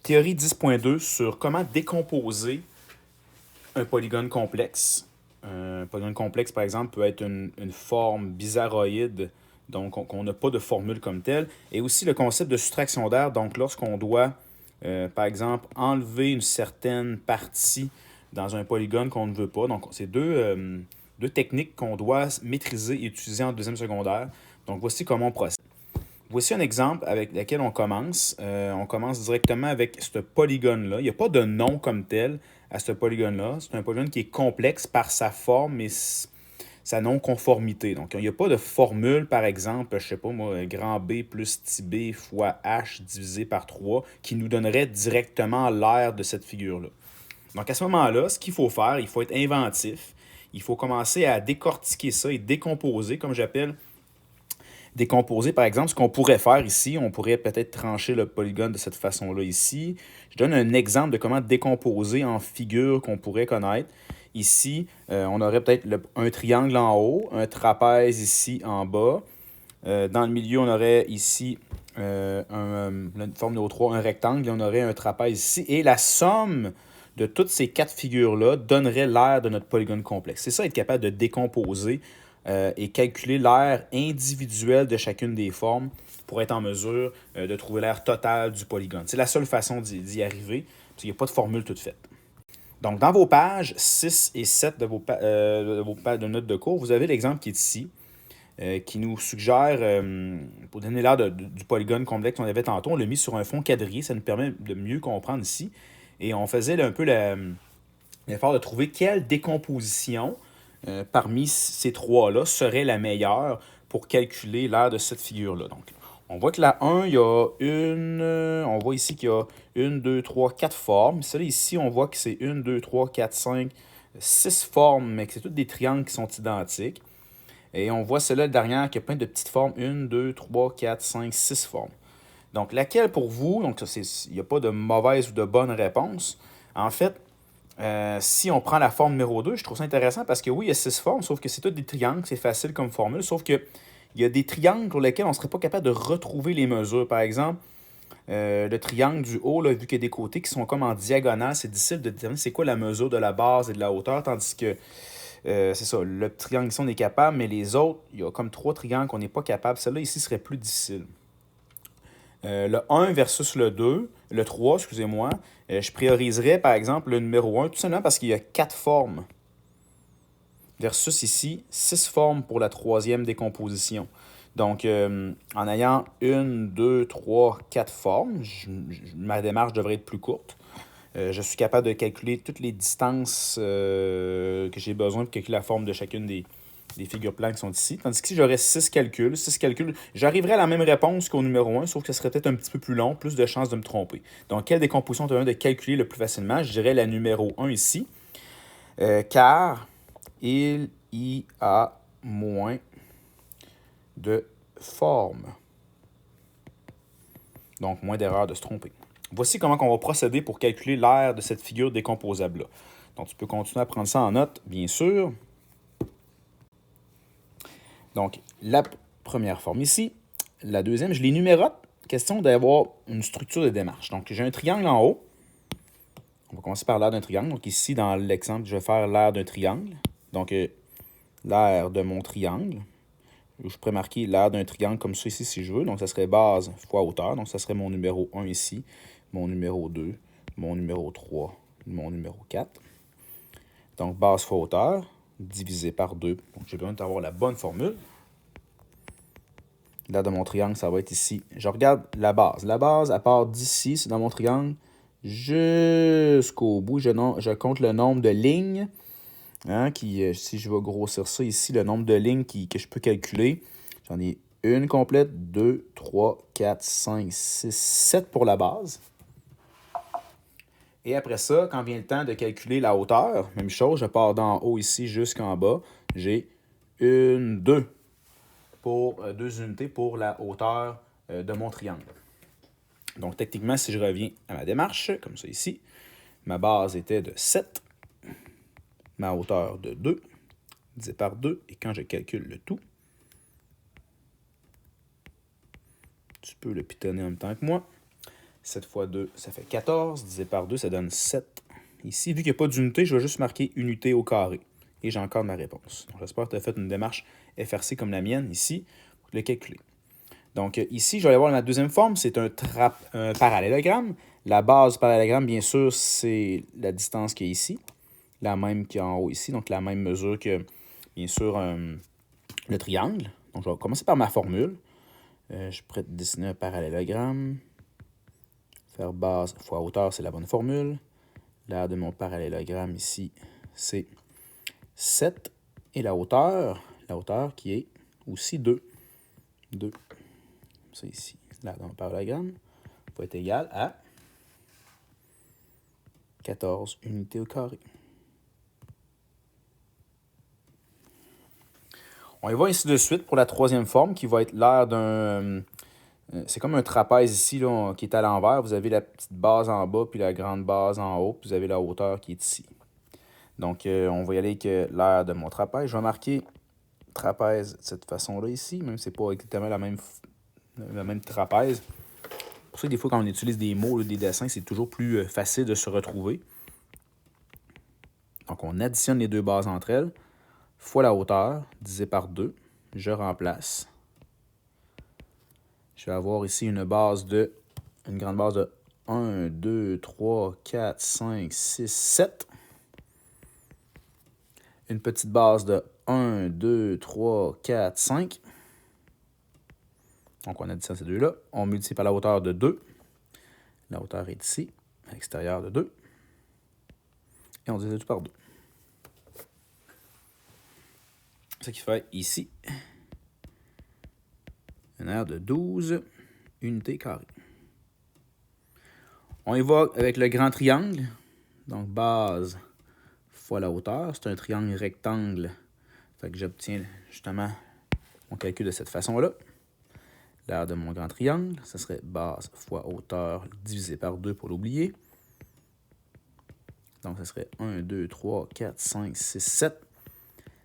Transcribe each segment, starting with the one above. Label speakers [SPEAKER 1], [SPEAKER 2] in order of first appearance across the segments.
[SPEAKER 1] Théorie 10.2 sur comment décomposer un polygone complexe. Un polygone complexe, par exemple, peut être une forme bizarroïde, donc on n'a pas de formule comme telle. Et aussi le concept de soustraction d'air, donc lorsqu'on doit, par exemple, enlever une certaine partie dans un polygone qu'on ne veut pas. Donc, c'est deux techniques qu'on doit maîtriser et utiliser en deuxième secondaire. Donc, voici comment on procède. Voici un exemple avec lequel on commence. On commence directement avec ce polygone-là. Il n'y a pas de nom comme tel à ce polygone-là. C'est un polygone qui est complexe par sa forme et sa non-conformité. Donc, il n'y a pas de formule, par exemple, je ne sais pas moi, grand B plus petit b fois H divisé par 3 qui nous donnerait directement l'air de cette figure-là. Donc, à ce moment-là, ce qu'il faut faire, il faut être inventif. Il faut commencer à décortiquer ça et décomposer, comme j'appelle, décomposer, par exemple, ce qu'on pourrait faire ici. On pourrait peut-être trancher le polygone de cette façon-là ici. Je donne un exemple de comment décomposer en figures qu'on pourrait connaître. Ici, on aurait peut-être un triangle en haut, un trapèze ici en bas. Dans le milieu, on aurait ici une forme numéro 3, un rectangle, et on aurait un trapèze ici. Et la somme de toutes ces quatre figures-là donnerait l'aire de notre polygone complexe. C'est ça, être capable de décomposer et calculer l'aire individuelle de chacune des formes pour être en mesure de trouver l'aire totale du polygone. C'est la seule façon d'y arriver, parce qu'il n'y a pas de formule toute faite. Donc, dans vos pages 6 et 7 de vos pages de notes de cours, vous avez l'exemple qui est ici, qui nous suggère, pour donner l'air du polygone complexe qu'on avait tantôt, on l'a mis sur un fond quadrillé, ça nous permet de mieux comprendre ici. Et on faisait un peu l'effort de trouver quelle décomposition parmi ces trois-là serait la meilleure pour calculer l'aire de cette figure-là. Donc, on voit que la 1, il y a on voit ici qu'il y a 1, 2, 3, 4 formes. Celle ici, on voit que c'est 1, 2, 3, 4, 5, 6 formes, mais que c'est toutes des triangles qui sont identiques. Et on voit celle-là derrière qui a plein de petites formes. 1, 2, 3, 4, 5, 6 formes. Donc, laquelle pour vous, donc il n'y a pas de mauvaise ou de bonne réponse. En fait, si on prend la forme numéro 2, je trouve ça intéressant parce que oui, il y a 6 formes, sauf que c'est toutes des triangles, c'est facile comme formule, sauf que il y a des triangles pour lesquels on ne serait pas capable de retrouver les mesures. Par exemple, le triangle du haut, là, vu qu'il y a des côtés qui sont comme en diagonale, c'est difficile de déterminer c'est quoi la mesure de la base et de la hauteur, tandis que c'est ça, le triangle ici, on est capable, mais les autres, il y a comme 3 triangles qu'on n'est pas capable. Celle-là ici serait plus difficile. Le 1 versus le 2, le 3, excusez-moi, je prioriserais par exemple le numéro 1, tout simplement parce qu'il y a 4 formes. Versus ici, 6 formes pour la troisième décomposition. Donc, en ayant 1, 2, 3, 4 formes, ma démarche devrait être plus courte. Je suis capable de calculer toutes les distances que j'ai besoin pour calculer la forme de chacune des figures planes qui sont ici. Tandis qu'ici, j'aurais 6 calculs. 6 calculs. J'arriverais à la même réponse qu'au numéro 1, sauf que ce serait peut-être un petit peu plus long, plus de chances de me tromper. Donc, quelle décomposition te permet de calculer le plus facilement? Je dirais la numéro 1 ici, car il y a moins de formes. Donc, moins d'erreurs de se tromper. Voici comment on va procéder pour calculer l'aire de cette figure décomposable-là. Donc, tu peux continuer à prendre ça en note, bien sûr. Donc, la première forme ici. La deuxième, je les numérote. Question d'avoir une structure de démarche. Donc, j'ai un triangle en haut. On va commencer par l'aire d'un triangle. Donc, ici, dans l'exemple, je vais faire l'aire d'un triangle. Donc, l'aire de mon triangle. Je pourrais marquer l'aire d'un triangle comme ça ici si je veux. Donc, ça serait base fois hauteur. Donc, ça serait mon numéro 1 ici, mon numéro 2, mon numéro 3, mon numéro 4. Donc, base fois hauteur, divisé par 2. Donc, j'ai besoin d'avoir la bonne formule. L'aire de mon triangle, ça va être ici. Je regarde la base. La base, à part d'ici, c'est dans mon triangle, jusqu'au bout. Je compte le nombre de lignes. Hein, si je vais grossir ça ici, le nombre de lignes que je peux calculer, j'en ai une complète, 2, 3, 4, 5, 6, 7 pour la base. Et après ça, quand vient le temps de calculer la hauteur, même chose, je pars d'en haut ici jusqu'en bas, j'ai 2 unités pour la hauteur de mon triangle. Donc techniquement, si je reviens à ma démarche, comme ça ici, ma base était de 7, ma hauteur de 2, divisé par 2, et quand je calcule le tout, tu peux le pitonner en même temps que moi, 7 fois 2, ça fait 14. Divisé par 2, ça donne 7. Ici, vu qu'il n'y a pas d'unité, je vais juste marquer unité au carré. Et j'ai encore ma réponse. J'espère que tu as fait une démarche FRC comme la mienne ici pour le calculer. Donc ici, je vais aller voir ma deuxième forme. C'est un parallélogramme. La base du parallélogramme, bien sûr, c'est la distance qui est ici. La même qui est en haut ici. Donc la même mesure que, bien sûr, le triangle. Donc je vais commencer par ma formule. Je suis prêt à dessiner un parallélogramme. Faire base fois hauteur, c'est la bonne formule. L'aire de mon parallélogramme ici, c'est 7. Et la hauteur qui est aussi 2. 2. C'est ici. L'aire de mon parallélogramme va être égal à 14 unités au carré. On y va ici de suite pour la troisième forme qui va être l'aire d'un... c'est comme un trapèze ici là, qui est à l'envers. Vous avez la petite base en bas puis la grande base en haut. Puis vous avez la hauteur qui est ici. Donc, on va y aller avec l'aire de mon trapèze. Je vais marquer trapèze de cette façon-là ici, même si ce n'est pas exactement la même trapèze. Pour ça, des fois, quand on utilise des mots, là, des dessins, c'est toujours plus facile de se retrouver. Donc, on additionne les deux bases entre elles, fois la hauteur, divisé par 2. Je remplace. Je vais avoir ici une grande base de 1, 2, 3, 4, 5, 6, 7. Une petite base de 1, 2, 3, 4, 5. Donc, on additionne ces deux-là. On multiplie par la hauteur de 2. La hauteur est ici, à l'extérieur de 2. Et on divise tout par 2. Ce qui fait ici une aire de 12 unités carrées. On y va avec le grand triangle. Donc, base fois la hauteur. C'est un triangle rectangle. Fait que j'obtiens justement mon calcul de cette façon-là. L'aire de mon grand triangle, ce serait base fois hauteur divisé par 2 pour l'oublier. Donc, ce serait 1, 2, 3, 4, 5, 6, 7.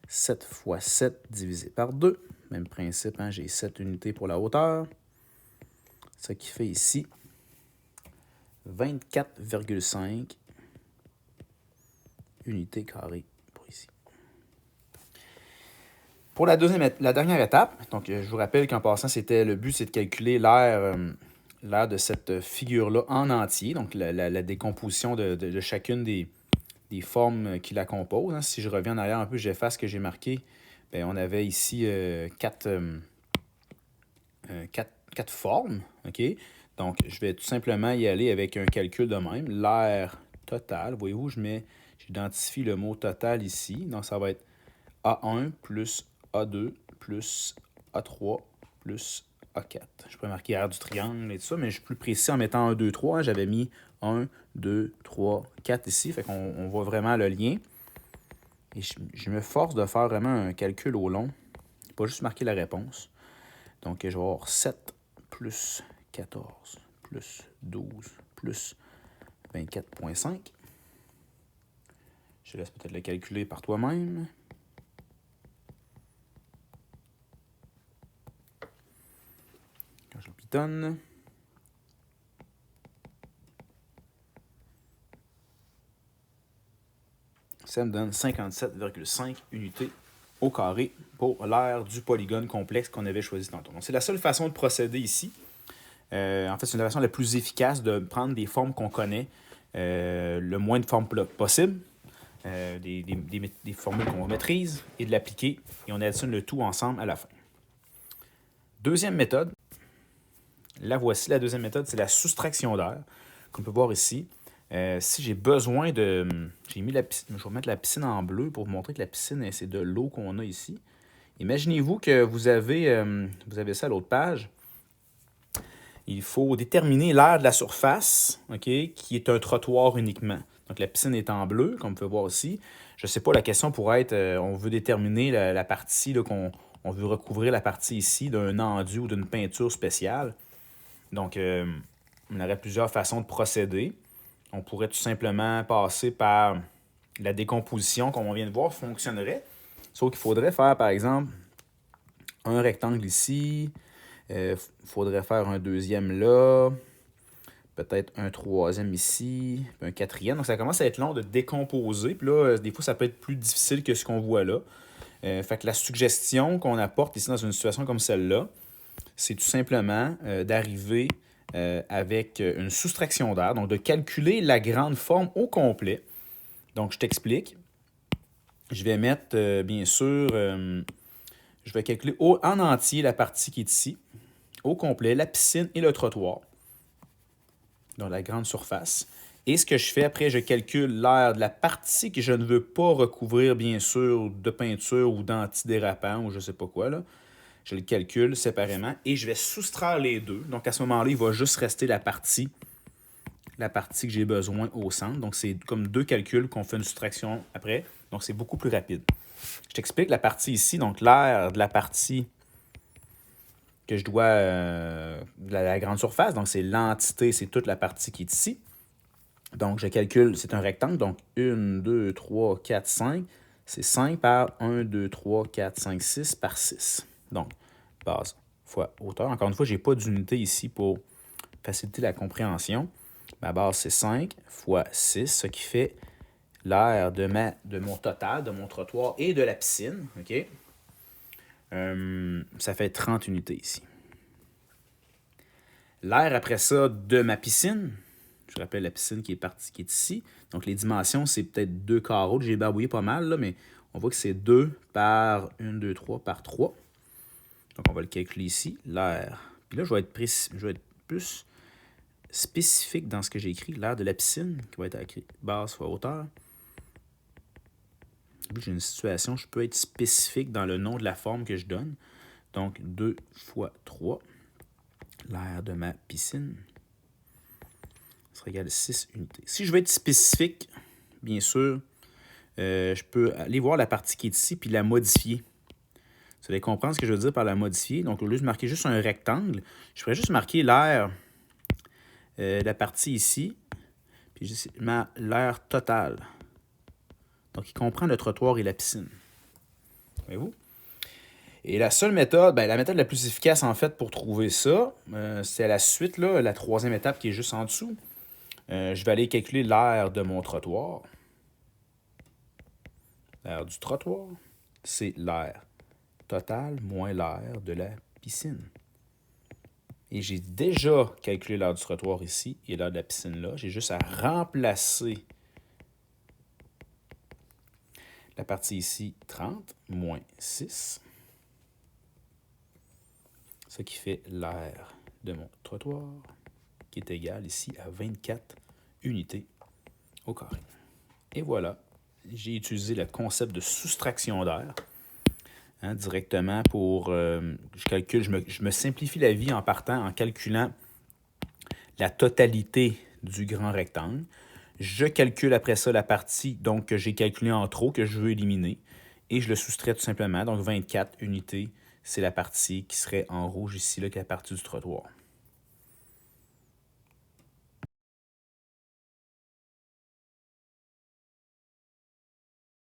[SPEAKER 1] 7 fois 7 divisé par 2. Même principe, hein, j'ai 7 unités pour la hauteur. Ce qui fait ici 24,5 unités carrées pour ici. Pour la dernière étape, donc je vous rappelle qu'en passant, le but, c'est de calculer l'aire de cette figure-là en entier, donc la décomposition de chacune des formes qui la composent. Hein. Si je reviens en arrière un peu, j'efface ce que j'ai marqué. Bien, on avait ici quatre formes. OK? Donc, je vais tout simplement y aller avec un calcul de même. L'aire totale, voyez-vous, j'identifie le mot total ici. Donc, ça va être A1 plus A2 plus A3 plus A4. Je pourrais marquer aire du triangle et tout ça, mais je suis plus précis en mettant 1, 2, 3. J'avais mis 1, 2, 3, 4 ici. Fait qu'on voit vraiment le lien. Et je me force de faire vraiment un calcul au long. Pas juste marquer la réponse. Donc, je vais avoir 7 plus 14 plus 12 plus 24,5. Je laisse peut-être le calculer par toi-même. Quand je le pitonne. Ça me donne 57,5 unités au carré pour l'aire du polygone complexe qu'on avait choisi tantôt. Donc, c'est la seule façon de procéder ici. En fait, c'est la façon la plus efficace de prendre des formes qu'on connaît, le moins de formes possible, des formules qu'on maîtrise, et de l'appliquer, et on additionne le tout ensemble à la fin. Deuxième méthode, la voici. La deuxième méthode, c'est la soustraction d'air, qu'on peut voir ici. Si j'ai besoin de... je vais mettre la piscine en bleu pour vous montrer que la piscine, c'est de l'eau qu'on a ici. Imaginez-vous que vous avez ça à l'autre page. Il faut déterminer l'aire de la surface, okay, qui est un trottoir uniquement. Donc, la piscine est en bleu, comme vous pouvez voir ici. Je ne sais pas, la question pourrait être, on veut déterminer la partie, là, on veut recouvrir la partie ici d'un enduit ou d'une peinture spéciale. Donc, on aurait plusieurs façons de procéder. On pourrait tout simplement passer par la décomposition, comme on vient de voir, fonctionnerait. Sauf qu'il faudrait faire, par exemple, un rectangle ici. Il faudrait faire un deuxième là. peut-être un troisième ici, puis un quatrième. Donc, ça commence à être long de décomposer. Puis là, des fois, ça peut être plus difficile que ce qu'on voit là. Fait que la suggestion qu'on apporte ici dans une situation comme celle-là, c'est tout simplement d'arriver avec une soustraction d'air, donc de calculer la grande forme au complet. Donc, je t'explique. Je vais mettre, bien sûr, je vais calculer en entier la partie qui est ici, au complet, la piscine et le trottoir, donc la grande surface. Et ce que je fais après, je calcule l'air de la partie que je ne veux pas recouvrir, bien sûr, de peinture ou d'antidérapant ou je ne sais pas quoi, là. Je le calcule séparément et je vais soustraire les deux. Donc, à ce moment-là, il va juste rester la partie que j'ai besoin au centre. Donc, c'est comme deux calculs qu'on fait une soustraction après. Donc, c'est beaucoup plus rapide. Je t'explique la partie ici. Donc, l'air de la partie que je dois de la grande surface. Donc, c'est l'entité, c'est toute la partie qui est ici. Donc, je calcule, c'est un rectangle. Donc, 1, 2, 3, 4, 5. C'est 5 par 1, 2, 3, 4, 5, 6 par 6. Donc, base fois hauteur. Encore une fois, je n'ai pas d'unité ici pour faciliter la compréhension. Ma base, c'est 5 fois 6, ce qui fait l'air de mon total, de mon trottoir et de la piscine. OK? Ça fait 30 unités ici. L'air après ça de ma piscine, je rappelle la piscine qui est ici. Donc, les dimensions, c'est peut-être 2 carreaux. J'ai barbouillé pas mal, là, mais on voit que c'est 2 par 1, 2, 3 par 3. Donc, on va le calculer ici, l'air. Puis là, je vais être plus spécifique dans ce que j'ai écrit. L'air de la piscine, qui va être écrit base fois hauteur. J'ai une situation, je peux être spécifique dans le nom de la forme que je donne. Donc, 2 fois 3. L'air de ma piscine sera égal à 6 unités. Si je veux être spécifique, bien sûr, je peux aller voir la partie qui est ici puis la modifier. Vous allez comprendre ce que je veux dire par la modifier. Donc, au lieu de marquer juste un rectangle, je pourrais juste marquer l'air, la partie ici, puis l'air total. Donc, il comprend le trottoir et la piscine. Voyez-vous? Et la seule méthode, la méthode la plus efficace, en fait, pour trouver ça, c'est à la suite, là, la troisième étape qui est juste en dessous. Je vais aller calculer l'air de mon trottoir. L'air du trottoir, c'est l'air total moins l'air de la piscine. Et j'ai déjà calculé l'air du trottoir ici et l'air de la piscine là. J'ai juste à remplacer la partie ici, 30 moins 6. Ce qui fait l'air de mon trottoir, qui est égal ici à 24 unités au carré. Et voilà, j'ai utilisé le concept de soustraction d'air directement pour... je me simplifie la vie en partant, en calculant la totalité du grand rectangle. Je calcule après ça la partie donc, que j'ai calculée en trop, que je veux éliminer, et je le soustrais tout simplement. Donc 24 unités, c'est la partie qui serait en rouge ici, là, qui est la partie du trottoir.